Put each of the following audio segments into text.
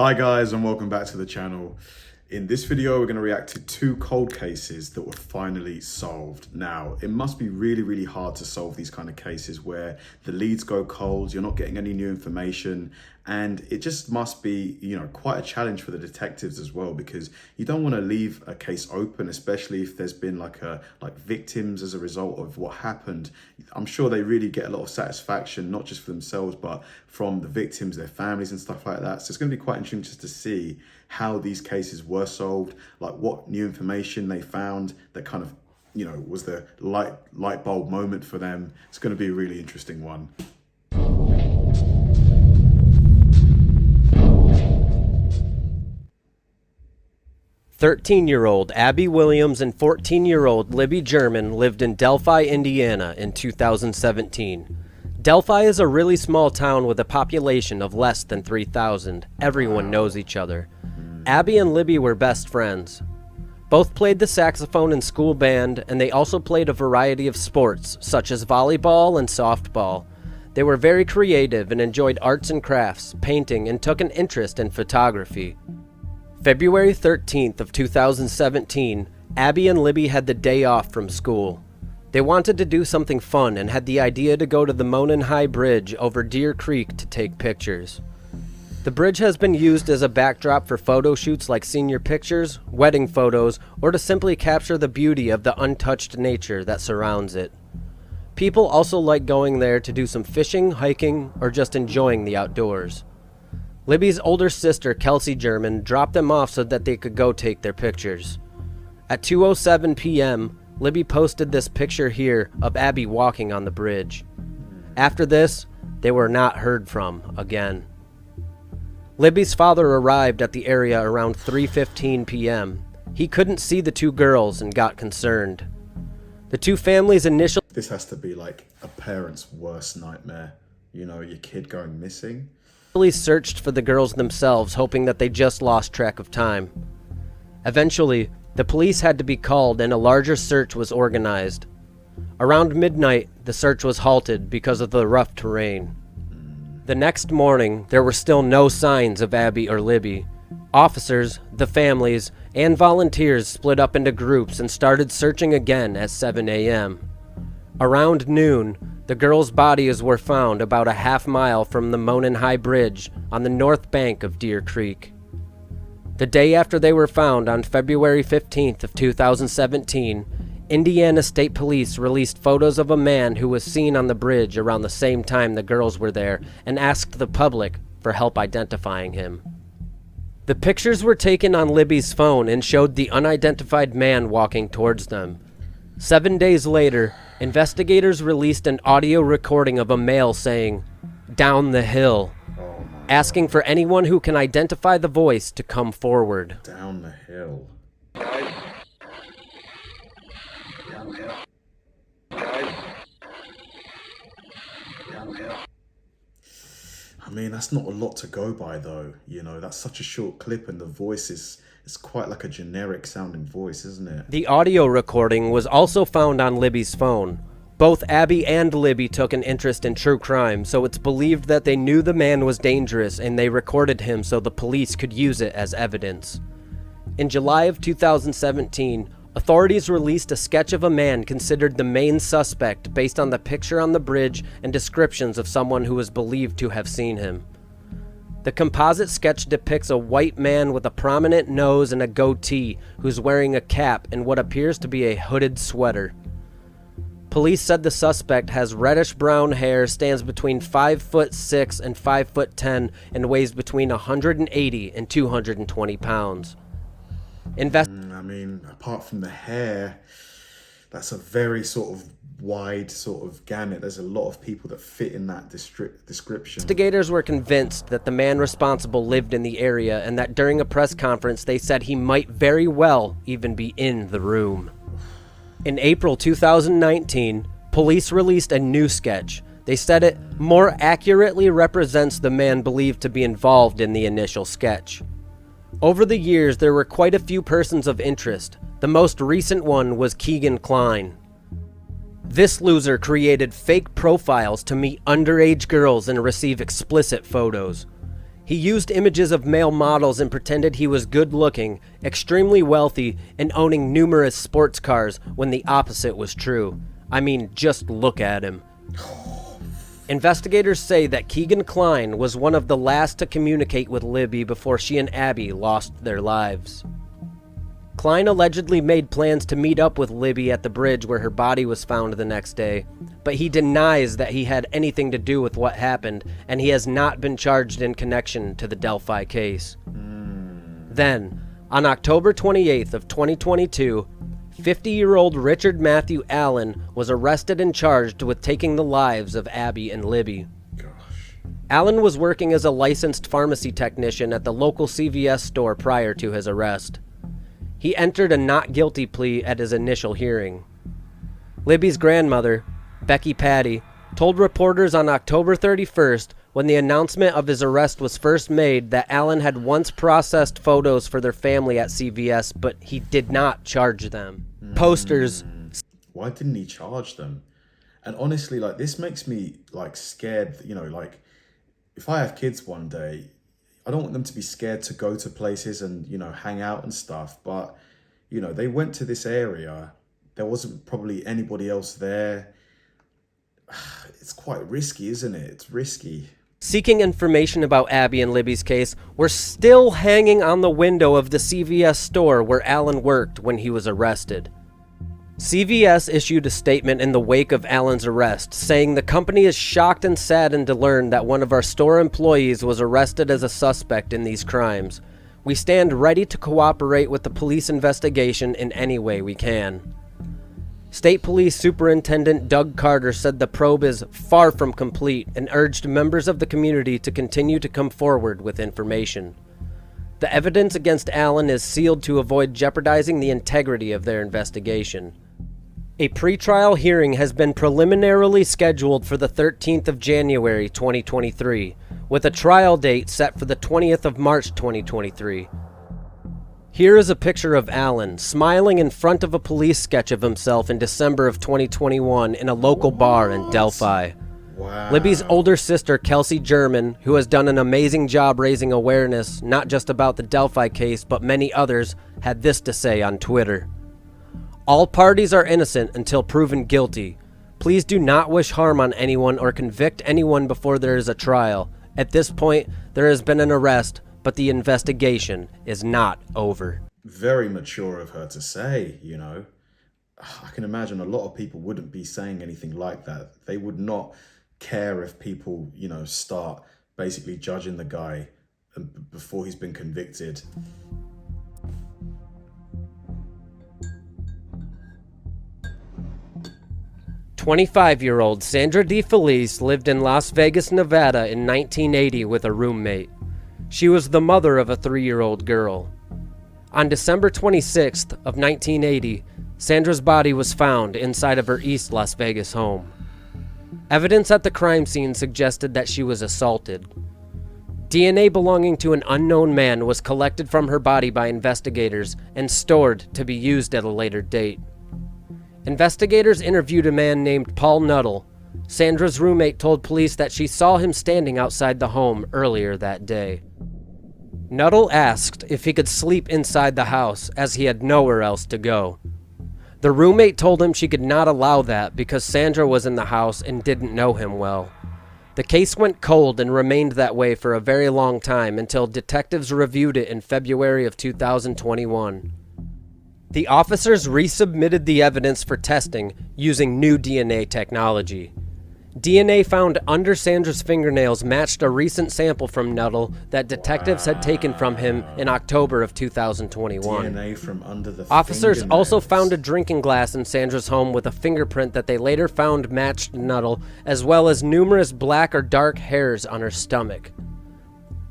Hi guys, and welcome back to the channel. In this video, we're going to react to two cold cases that were finally solved. Now, it must be really hard to solve these kind of cases where the leads go cold, you're not getting any new information, and it just must be, quite a challenge for the detectives as well, because you don't want to leave a case open, especially if there's been like victims as a result of what happened. I'm sure they really get a lot of satisfaction, not just for themselves, but from the victims, their families and stuff like that. So it's going to be quite interesting just to see how these cases were solved, like what new information they found that kind of, was the light bulb moment for them. It's going to be a really interesting one. "13-year-old Abby Williams and 14-year-old Libby German lived in Delphi, Indiana in 2017. Delphi is a really small town with a population of less than 3,000. Everyone knows each other. Abby and Libby were best friends. Both played the saxophone in school band, and they also played a variety of sports, such as volleyball and softball. They were very creative and enjoyed arts and crafts, painting, and took an interest in photography. February 13th of 2017, Abby and Libby had the day off from school. They wanted to do something fun and had the idea to go to the Monon High Bridge over Deer Creek to take pictures. The bridge has been used as a backdrop for photo shoots like senior pictures, wedding photos, or to simply capture the beauty of the untouched nature that surrounds it. People also like going there to do some fishing, hiking, or just enjoying the outdoors. Libby's older sister, Kelsey German, dropped them off so that they could go take their pictures. At 2:07 p.m., Libby posted this picture here of Abby walking on the bridge. After this, they were not heard from again. Libby's father arrived at the area around 3:15 p.m. He couldn't see the two girls and got concerned. The two families initially... This has to be like a parent's worst nightmare. Your kid going missing. Searched for the girls themselves, hoping that they just lost track of time. Eventually, the police had to be called and a larger search was organized. Around midnight, the search was halted because of the rough terrain. The next morning, there were still no signs of Abby or Libby. Officers, the families, and volunteers split up into groups and started searching again at 7 a.m. Around noon, the girls' bodies were found about a half mile from the Monon High Bridge on the north bank of Deer Creek. The day after they were found, on February 15th of 2017, Indiana State Police released photos of a man who was seen on the bridge around the same time the girls were there and asked the public for help identifying him. The pictures were taken on Libby's phone and showed the unidentified man walking towards them. 7 days later, investigators released an audio recording of a male saying, "Down the hill," asking for anyone who can identify the voice to come forward. Down the hill. Guys. Down the hill. Guys. Down the hill. I mean, that's not a lot to go by though. That's such a short clip and the voice is quite like a generic sounding voice, isn't it? The audio recording was also found on Libby's phone. Both Abby and Libby took an interest in true crime, so it's believed that they knew the man was dangerous and they recorded him so the police could use it as evidence. In July of 2017, authorities released a sketch of a man considered the main suspect based on the picture on the bridge and descriptions of someone who was believed to have seen him. The composite sketch depicts a white man with a prominent nose and a goatee who's wearing a cap and what appears to be a hooded sweater. Police said the suspect has reddish-brown hair, stands between 5'6" and 5'10", and weighs between 180 and 220 pounds. I mean, apart from the hair, that's a very sort of wide sort of gamut. There's a lot of people that fit in that description. Investigators were convinced that the man responsible lived in the area and that during a press conference they said he might very well even be in the room. In April 2019, police released a new sketch. They said it more accurately represents the man believed to be involved in the initial sketch. Over the years, there were quite a few persons of interest. The most recent one was Keegan Kline. This loser created fake profiles to meet underage girls and receive explicit photos. He used images of male models and pretended he was good-looking, extremely wealthy, and owning numerous sports cars when the opposite was true. I mean, just look at him. Investigators say that Keegan Kline was one of the last to communicate with Libby before she and Abby lost their lives. Kline allegedly made plans to meet up with Libby at the bridge where her body was found the next day, but he denies that he had anything to do with what happened, and he has not been charged in connection to the Delphi case. Then, on October 28th of 2022, 50-year-old Richard Matthew Allen was arrested and charged with taking the lives of Abby and Libby. Allen was working as a licensed pharmacy technician at the local CVS store prior to his arrest. He entered a not guilty plea at his initial hearing. Libby's grandmother, Becky Patty, told reporters on October 31st, when the announcement of his arrest was first made, that Allen had once processed photos for their family at CVS, but he did not charge them. Posters. Why didn't he charge them? And honestly, like, this makes me, like, scared, you know, like, if I have kids one day, I don't want them to be scared to go to places and, you know, hang out and stuff. But, you know, they went to this area. There wasn't probably anybody else there. It's quite risky, isn't it? It's risky. Seeking information about Abby and Libby's case, we're still hanging on the window of the CVS store where Allen worked when he was arrested. CVS issued a statement in the wake of Allen's arrest, saying the company is shocked and saddened to learn that one of our store employees was arrested as a suspect in these crimes. We stand ready to cooperate with the police investigation in any way we can. State Police Superintendent Doug Carter said the probe is far from complete and urged members of the community to continue to come forward with information. The evidence against Allen is sealed to avoid jeopardizing the integrity of their investigation. A pretrial hearing has been preliminarily scheduled for the 13th of January 2023, with a trial date set for the 20th of March 2023. Here is a picture of Allen smiling in front of a police sketch of himself in December of 2021 in a local bar in Delphi. Wow. Libby's older sister, Kelsey German, who has done an amazing job raising awareness, not just about the Delphi case, but many others, had this to say on Twitter. All parties are innocent until proven guilty. Please do not wish harm on anyone or convict anyone before there is a trial. At this point, there has been an arrest, but the investigation is not over. Very mature of her to say, you know. I can imagine a lot of people wouldn't be saying anything like that. They would not care if people, you know, start basically judging the guy before he's been convicted. "25-year-old Sandra DeFelice lived in Las Vegas, Nevada in 1980 with a roommate. She was the mother of a 3-year-old girl. On December 26th of 1980, Sandra's body was found inside of her East Las Vegas home. Evidence at the crime scene suggested that she was assaulted. DNA belonging to an unknown man was collected from her body by investigators and stored to be used at a later date. Investigators interviewed a man named Paul Nuttall. Sandra's roommate told police that she saw him standing outside the home earlier that day. Nuttall asked if he could sleep inside the house as he had nowhere else to go. The roommate told him she could not allow that because Sandra was in the house and didn't know him well. The case went cold and remained that way for a very long time until detectives reviewed it in February of 2021. The officers resubmitted the evidence for testing using new DNA technology. DNA found under Sandra's fingernails matched a recent sample from Nuttall that detectives had taken from him in October of 2021. DNA from under the Officers fingernails. also found a drinking glass in Sandra's home with a fingerprint that they later found matched Nuttall, as well as numerous black or dark hairs on her stomach.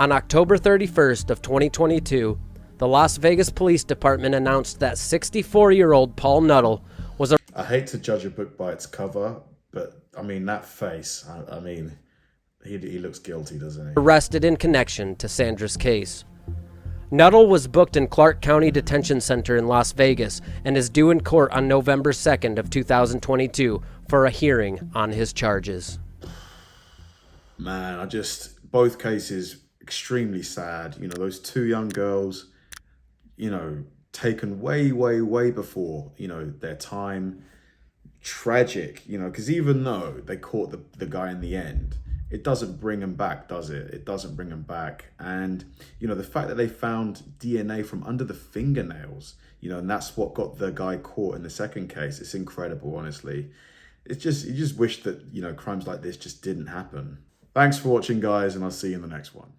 On October 31st of 2022, the Las Vegas Police Department announced that 64-year-old Paul Nuttall was I hate to judge a book by its cover, but I mean, that face, I mean, he looks guilty, doesn't he? arrested in connection to Sandra's case. Nuttall was booked in Clark County Detention Center in Las Vegas and is due in court on November 2nd of 2022 for a hearing on his charges. Man, both cases extremely sad. You know, those two young girls, you know, taken way, way, way before, you know, their time. Tragic, you know, because even though they caught the guy in the end, it doesn't bring him back, does it? It doesn't bring him back. And, you know, the fact that they found DNA from under the fingernails, you know, and that's what got the guy caught in the second case. It's incredible, honestly. It's just, you just wish that, you know, crimes like this just didn't happen. Thanks for watching, guys, and I'll see you in the next one.